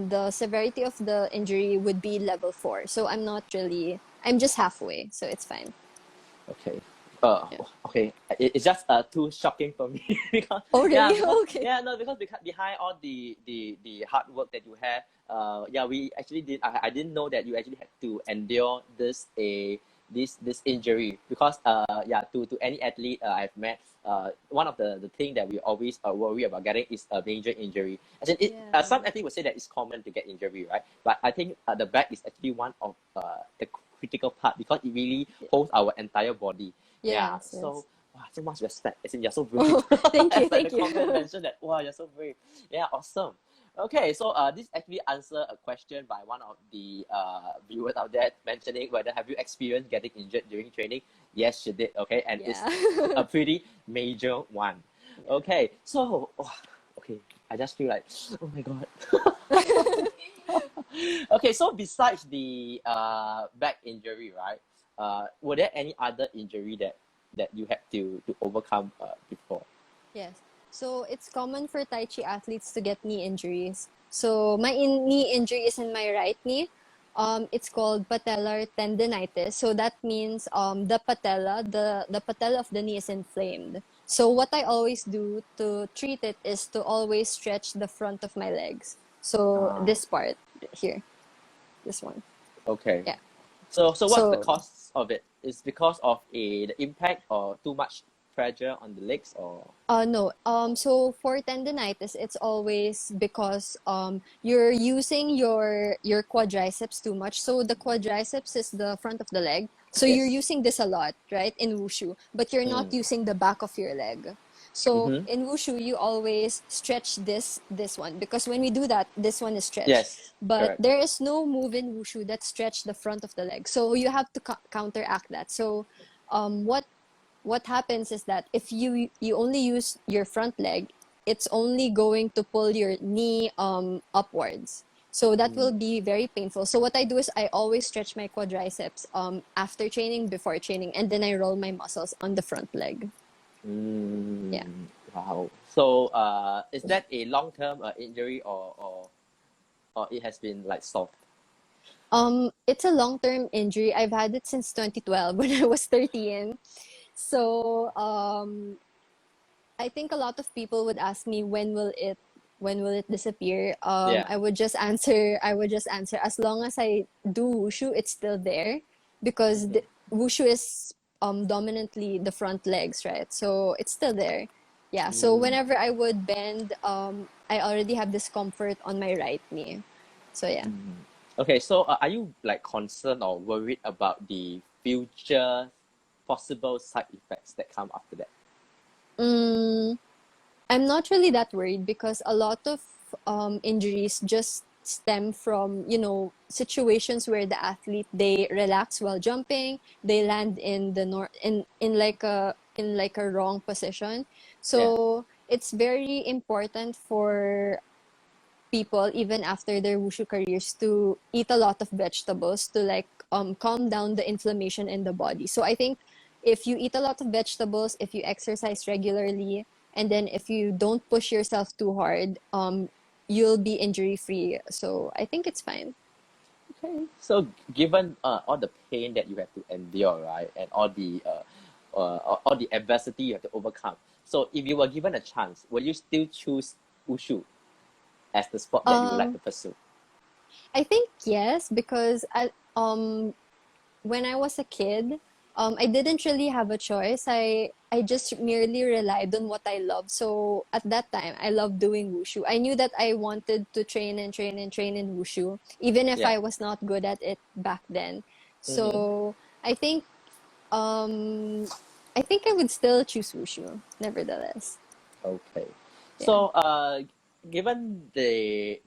the severity of the injury would be level 4. So I'm just halfway, so it's fine. okay. Yeah. Okay. It's just too shocking for me because Oh, yeah, really? because Okay. yeah, no, because behind all the hard work that you have, yeah, we actually did. I didn't know that you actually had to endure this injury because yeah, to any athlete I've met, one of the thing that we always worry about getting is a major injury. As in it, some Yeah. athletes would say that it's common to get injury, right? But I think the back is actually one of the critical part because it really holds our entire body. Yeah, Yes, so yes. wow, so much respect. As in, you're so brave. Oh, thank As you, like the thank comment you. mentioned that, wow, you're so brave. Yeah, awesome. Okay, so this actually answer a question by one of the viewers out there mentioning whether have you experienced getting injured during training? Yes, she did. Okay, and it's Yeah. a pretty major one. Yeah. Okay, so oh, okay, I just feel like, oh my god. Okay, so besides the back injury, right? Were there any other injury that you had to overcome before? Yes. So it's common for Tai Chi athletes to get knee injuries. So my knee injury is in my right knee. It's called patellar tendinitis. So that means the patella of the knee is inflamed. So what I always do to treat it is to always stretch the front of my legs. So Ah, this part here, this one. okay. Yeah. So what's the So cause of it? Is because of the impact or too much pressure on the legs or No. So for tendinitis, it's always because you're using your quadriceps too much. So the quadriceps is the front of the leg. So you're yes. using this a lot, right, in wushu, but you're not Mm. using the back of your leg. So Mm-hmm. in wushu, you always stretch this one because when we do that, this one is stretched. Yes, But correct. there is no move in wushu that stretch the front of the leg. So you have to counteract that. So what happens is that if you only use your front leg, it's only going to pull your knee upwards. So that will Mm. be very painful. So what I do is I always stretch my quadriceps after training, before training, and then I roll my muscles on the front leg. Yeah. Mm. Wow. So is that a long term injury or it has been like solved? It's a long-term injury. I've had it since 2012 when I was 13. So I think a lot of people would ask me when will it disappear? Yeah. I would just answer as long as I do wushu, it's still there because Mm-hmm. wushu is dominantly the front legs, right? So it's still there. Yeah. So Mm. whenever I would bend, I already have discomfort on my right knee. So yeah. Mm. Okay, so are you like concerned or worried about the future possible side effects that come after that? Mm, I'm not really that worried because a lot of injuries just stem from, situations where the athlete they relax while jumping, they land in the in like a wrong position. Yeah. So it's very important for people even after their wushu careers to eat a lot of vegetables to like calm down the inflammation in the body. So I think if you eat a lot of vegetables, if you exercise regularly, and then if you don't push yourself too hard, you'll be injury free. So I think it's fine. Okay. So given all the pain that you have to endure, right, and all the adversity you have to overcome. So if you were given a chance, will you still choose wushu as the sport that you would like to Um, pursue? I think yes, because when I was a kid, I didn't really have a choice. I just merely relied on what I love. So at that time, I loved doing wushu. I knew that I wanted to train and train and train in wushu, even if Yeah. I was not good at it back then. Mm-hmm. So I think um I think I would still choose wushu, nevertheless. Okay. Yeah. So given the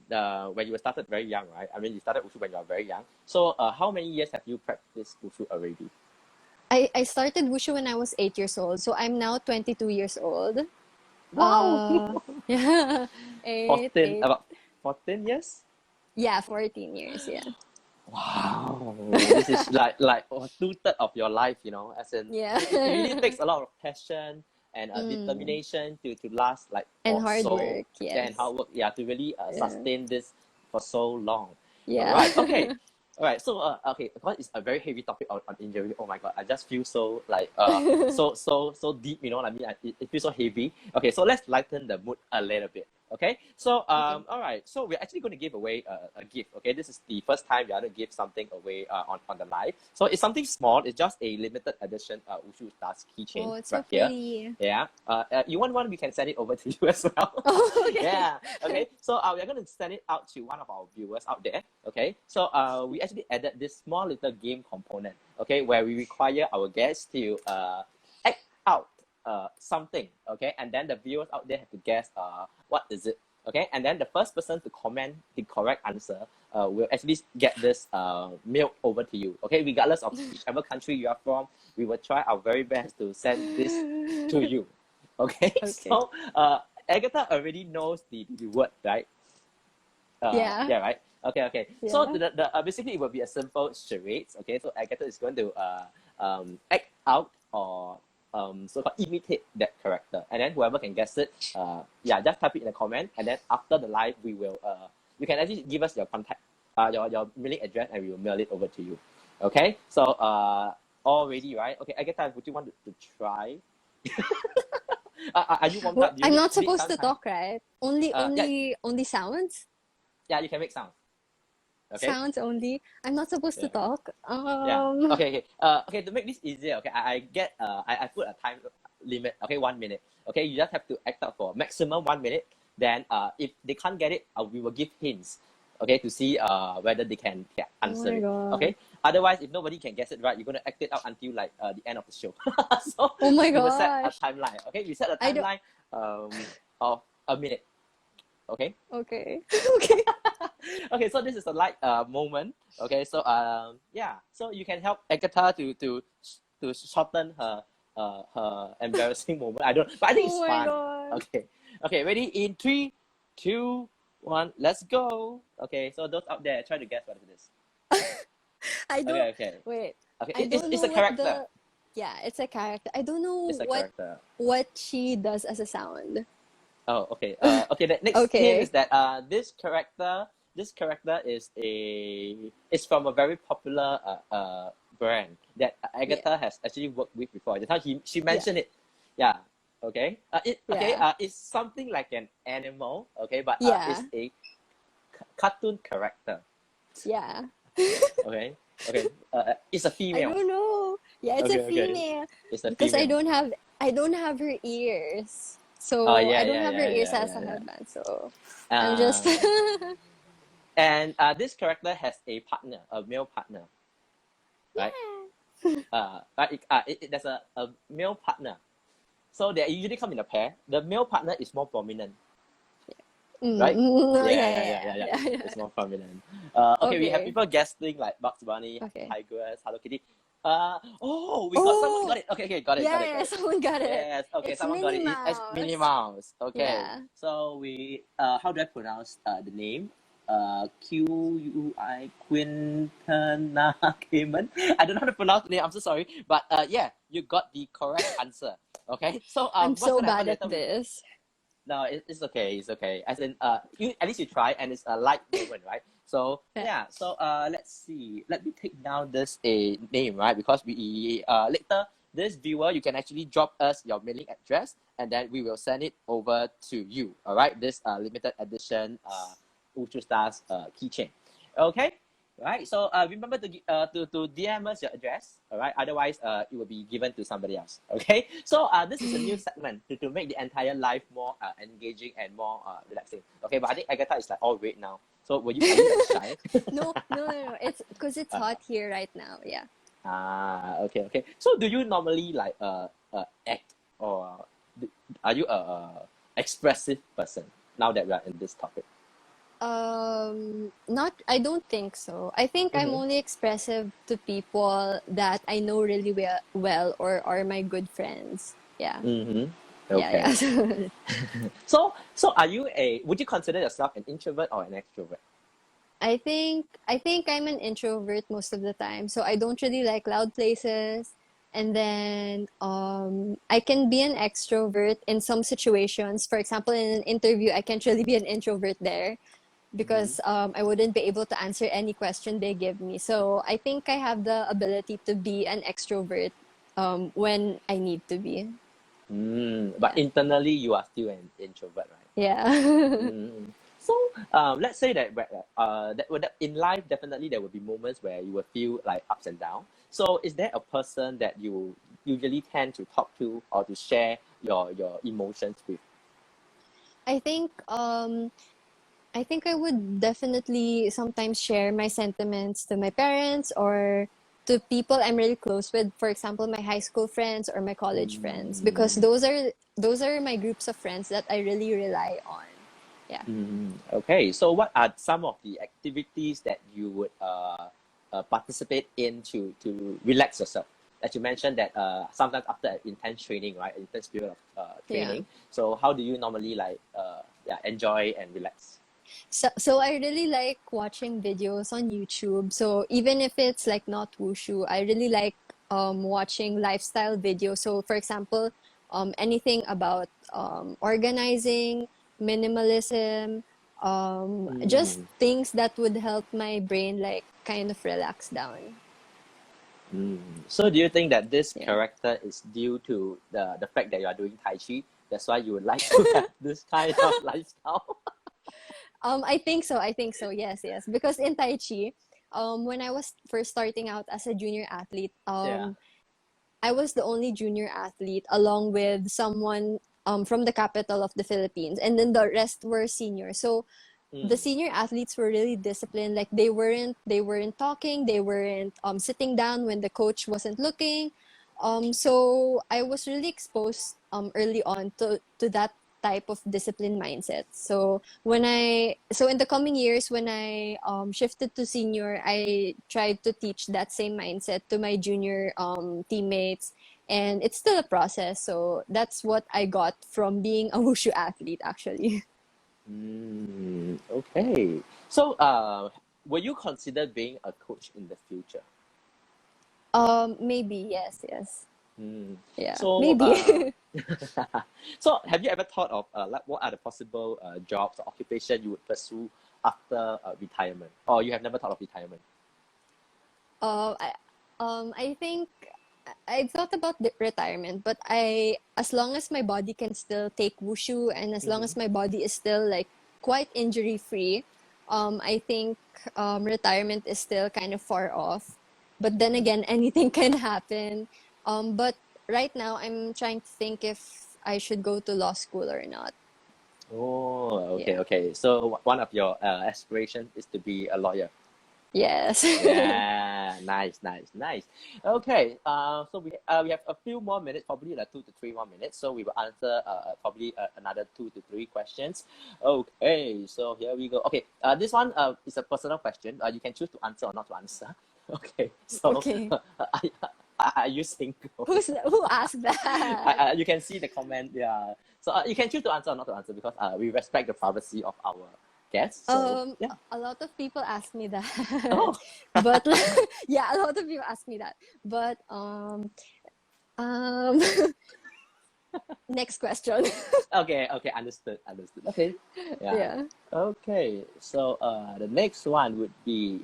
when you started very young, right? I mean, you started wushu when you were very young. So how many years have you practiced wushu already? I started wushu when I was 8 years old. So I'm now 22 years old. Wow. Yeah, eight, 14 eight. about 14 years? Yeah, 14 years. Yeah. Wow, this is like 2/3 of your life, you know. As in, Yeah. it really takes a lot of passion and Mm. determination to last like And for hard so, work. yeah, and Yes. hard work, yeah, to really Yeah. sustain this for so long. All Yeah. right, okay. All right, so okay, because it's a very heavy topic on injury. Oh my god, I just feel so like so deep, you know what I mean? It feels so heavy. Okay, so let's lighten the mood a little bit. Okay, so Okay. all right, so we're actually going to give away a gift. Okay, this is the first time we are going to give something away on the live. So it's something small. It's just a limited edition Wushu Stars keychain Oh, it's so right here. pretty. Yeah. You want one? We can send it over to you as well. Oh, okay. Yeah. Okay. So we're going to send it out to one of our viewers out there. Okay. So we actually added this small little game component. Okay, where we require our guests to act out something. Okay, and then the viewers out there have to guess what is it. Okay, and then the first person to comment the correct answer will actually get this mailed over to you. Okay, regardless of whichever country you are from, we will try our very best to send this to you. Okay, Okay. so Agatha already knows the word, right? Yeah. Yeah, right. Okay, okay. So Yeah. basically it will be a simple charades. Okay, so Agatha is going to act out or so called imitate that character, and then whoever can guess it, yeah, just type it in the comment, and then after the live we will you can actually give us your contact, your mailing address, and we will mail it over to you. Okay, so all ready, right? Okay, Agatha, would you want to try? Are you warmed Well, up? Do you I'm not need supposed some to time? talk, right? Only, Yeah, only, only sounds. yeah, you can make sounds. Okay. Sounds only. I'm not supposed to Yeah. talk. Yeah. Okay. Okay. Okay. To make this easier, okay, I get I put a time limit. Okay, 1 minute. Okay, you just have to act out for maximum 1 minute. Then if they can't get it, we will give hints. Okay, to see whether they can Oh answer my it. god. Okay. Otherwise, if nobody can guess it right, you're gonna act it out until like the end of the show. So Oh my we will set a gosh. timeline. Okay, we set a I don't. timeline of a minute. Okay. Okay. Okay. Okay, so this is a light moment. Okay, so yeah, so you can help Agatha to shorten her embarrassing moment. I don't, but I think Oh it's my fun. god. Okay, okay, ready in 3, 2, 1, let's go. Okay, so those out there, try to guess what it is. I don't. Okay, okay, Wait. okay. I don't It's know a what character. the. Yeah, it's a character. I don't know It's a character. what she does as a sound. Oh, okay. Okay. The next hint is Okay. that this character is from a very popular brand that Yeah. Agatha has actually worked with before. That's how she Yeah. mentioned it. Yeah. Okay. Yeah. It's something like an animal. Okay, but it's Yeah. a cartoon character. Yeah. Okay. Okay. It's a I female. don't know. Yeah, it's a Okay. Okay. female It's a because female. I don't have her ears. Oh So yeah I don't yeah have her yeah ears yeah as yeah a yeah. headband. So I'm just Uh, and this character has a partner, a male partner, right? yeah. There's a male partner. So they usually come in a pair. The male partner is more prominent, right? No, Yeah, yeah, yeah, yeah, yeah, yeah, yeah. yeah, yeah, It's yeah. more prominent. Okay, we have Okay. people guessing like Bugs Bunny, Okay. Tigers, Hello Kitty. Oh, we got someone Oh, got it. Okay, okay, got it, got yeah, it, got yeah. it. Someone got it. Yes, okay, It's someone got Minnie it. It's Minnie Mouse. Mouse. Okay, Yeah. so we how do I pronounce the name? Qui Quintana Cayman. I don't know how to pronounce the name. I'm so sorry, but yeah, you got the correct answer. Okay, so I'm what's so gonna happen bad later? at this. No, it's okay. It's okay. As in, at least you try, and it's a light moment, right? So Yeah. yeah. So let's see. Let me take down this a name, right? Because we later this viewer, you can actually drop us your mailing address, and then we will send it over to you. All right. This limited edition Wushu Stars keychain. Okay. Right. So remember to DM us your address. All right. Otherwise, it will be given to somebody else. Okay. So this is a new segment to make the entire life more engaging and more relaxing. Okay. But I think Agatha is like all red now. So are you like shy? No, no, no, no. It's because it's uh, hot here right now. Yeah. okay. Okay. So do you normally like act or are you expressive person now that we are in this topic? Not, I don't think so. I think I'm Mm-hmm. only expressive to people that I know really well or are my good friends. Yeah. Mm-hmm. Yeah. Okay. So are you would you consider yourself an introvert or an extrovert? I think I'm an introvert most of the time. So I don't really like loud places. And then I can be an extrovert in some situations. For example, in an interview, I can't really be an introvert there Mm-hmm. because I wouldn't be able to answer any question they give me. So I think I have the ability to be an extrovert when I need to be. But Yeah. internally, you are still an introvert, right? Yeah. Mm. So, let's say that, in life, definitely there will be moments where you will feel like ups and downs. So, is there a person that you usually tend to talk to or to share your emotions with? I think I think I would definitely sometimes share my sentiments to my parents or to people I'm really close with, for example, my high school friends or my college friends, because Mm. those are my groups of friends that I really rely on. Yeah. Okay, so what are some of the activities that you would participate in to relax yourself? As you mentioned that sometimes after an intense training, right, intense period of Yeah. training. So how do you normally like yeah, enjoy and relax? So I really like watching videos on YouTube. So even if it's like not wushu, I really like watching lifestyle videos. So for example, anything about organizing, minimalism, just Mm, things that would help my brain like kind of relax down. mm. So do you think that this Yeah. character is due to the fact that you are doing Tai Chi? That's why you would like to have this kind of lifestyle? I think so. I think so. Yes, yes. Because in Tai Chi, when I was first starting out as a junior athlete, Yeah. I was the only junior athlete along with someone from the capital of the Philippines, and then the rest were seniors. So the Mm, senior athletes were really disciplined. Like they weren't talking, they weren't sitting down when the coach wasn't looking. So I was really exposed early on to that type of discipline mindset. So in the coming years when I shifted to senior, I tried to teach that same mindset to my junior teammates, and it's still a process. So that's what I got from being a wushu athlete actually. okay. So, will you consider being a coach in the future? Maybe, yes, yes. Mm. Yeah, So, maybe. so have you ever thought of like what are the possible jobs or occupation you would pursue after retirement, or you have never thought of retirement? Uh, I, I think I've thought about the retirement, but as long as my body can still take wushu and as long Mm-hmm. as my body is still like quite injury free, I think retirement is still kind of far off. But then again, anything can happen. But right now, I'm trying to think if I should go to law school or not. Oh, okay, Yeah. okay. So one of your aspirations is to be a lawyer. Yes. Yeah, nice, nice, nice. Okay, so we have a few more minutes, probably like 2 to 3 more minutes. So we will answer probably another 2 to 3 questions. Okay, so here we go. Okay, this one is a personal question. You can choose to answer or not to answer. Okay, so Okay. are you single? Who asked that? You can see the comment. Yeah, so you can choose to answer or not to answer because we respect the privacy of our guests. So yeah. A lot of people ask me that, Oh. but yeah, a lot of people ask me that. But um, next question. Okay, okay, understood, understood. Okay, yeah. Yeah. Okay, so the next one would be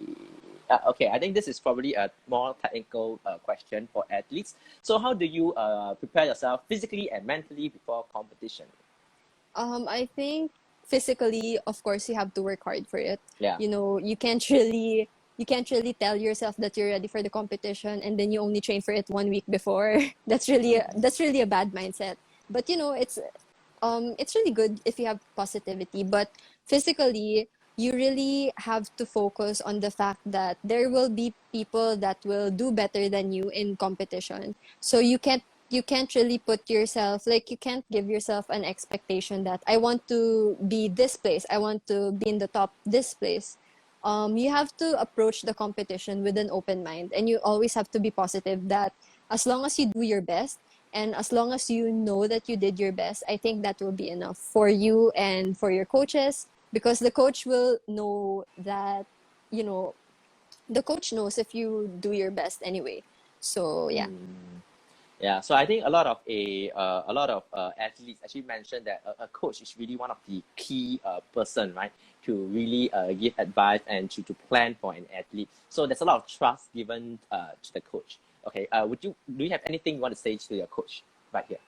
okay. I think this is probably a more technical question for athletes. So, how do you prepare yourself physically and mentally before competition? I think physically, of course, you have to work hard for it. Yeah. You can't really tell yourself that you're ready for the competition and then you only train for it 1 week before. That's really a bad mindset. But it's really good if you have positivity, but physically you really have to focus on the fact that there will be people that will do better than you in competition. So you can't really put yourself, like, you can't give yourself an expectation that I want to be this place, I want to be in the top this place. You have to approach the competition with an open mind, and you always have to be positive that as long as you do your best, And as long as you know that you did your best, I think that will be enough for you and for your coaches, because the coach will know that, you know, the coach knows if you do your best anyway. So yeah. Mm. Yeah, so I think a lot of athletes actually mentioned that a coach is really one of the key person, right, to really give advice and to plan for an athlete. So there's a lot of trust given to the coach. Okay, do you have anything you want to say to your coach right here?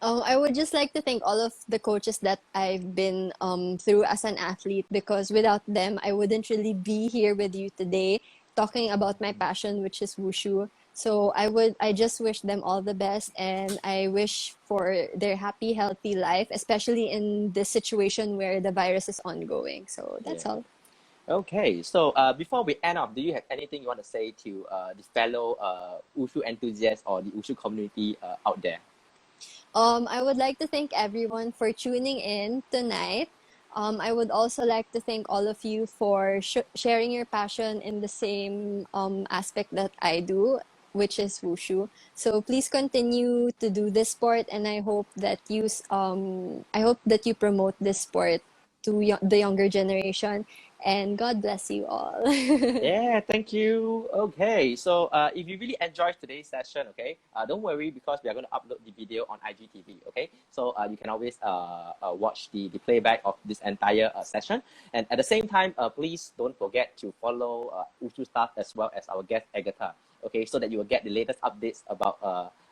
I would just like to thank all of the coaches that I've been through as an athlete, because without them, I wouldn't really be here with you today talking about my passion, which is wushu. So I just wish them all the best, and I wish for their happy, healthy life, especially in this situation where the virus is ongoing. So Yeah. that's all. Okay, so before we end up, do you have anything you want to say to the fellow Wushu enthusiasts or the Wushu community out there? I would like to thank everyone for tuning in tonight. I would also like to thank all of you for sharing your passion in the same aspect that I do, which is wushu. So please continue to do this sport, and I hope that you promote this sport to the younger generation. And God bless you all. Yeah, thank you. Okay, so if you really enjoyed today's session, okay, don't worry because we are going to upload the video on IGTV, okay? So you can always watch the playback of this entire session. And at the same time, please don't forget to follow Wushu Stars as well as our guest Agatha, okay? So that you will get the latest updates about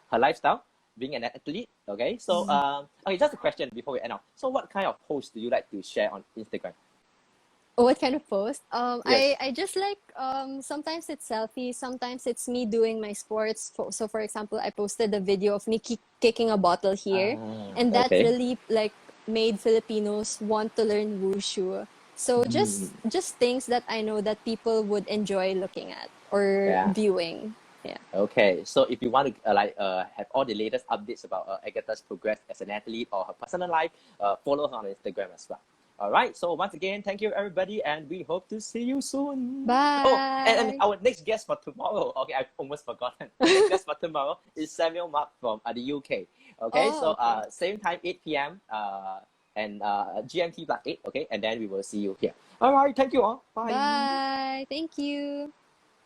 her lifestyle, being an athlete, okay? So, okay, just a question before we end up. So what kind of posts do you like to share on Instagram? What kind of post? Yes. I just like sometimes it's selfies, sometimes it's me doing my sports. So for example, I posted a video of me kicking a bottle here, and that Okay. really like made Filipinos want to learn wushu. So Mm. just things that I know that people would enjoy looking at or Yeah. viewing. Yeah. Okay. So if you want to have all the latest updates about Agatha's progress as an athlete or her personal life, follow her on Instagram as well. All right. So once again, thank you everybody, and we hope to see you soon. Oh, and Bye. our next guest for tomorrow. Okay, I've almost forgotten. Our next guest for tomorrow is Samuel Mark from the UK. Okay, Oh, so okay. same time 8 p.m. And GMT plus 8. Okay, and then we will see you here. All right. Thank you all. Bye. Bye. Thank you.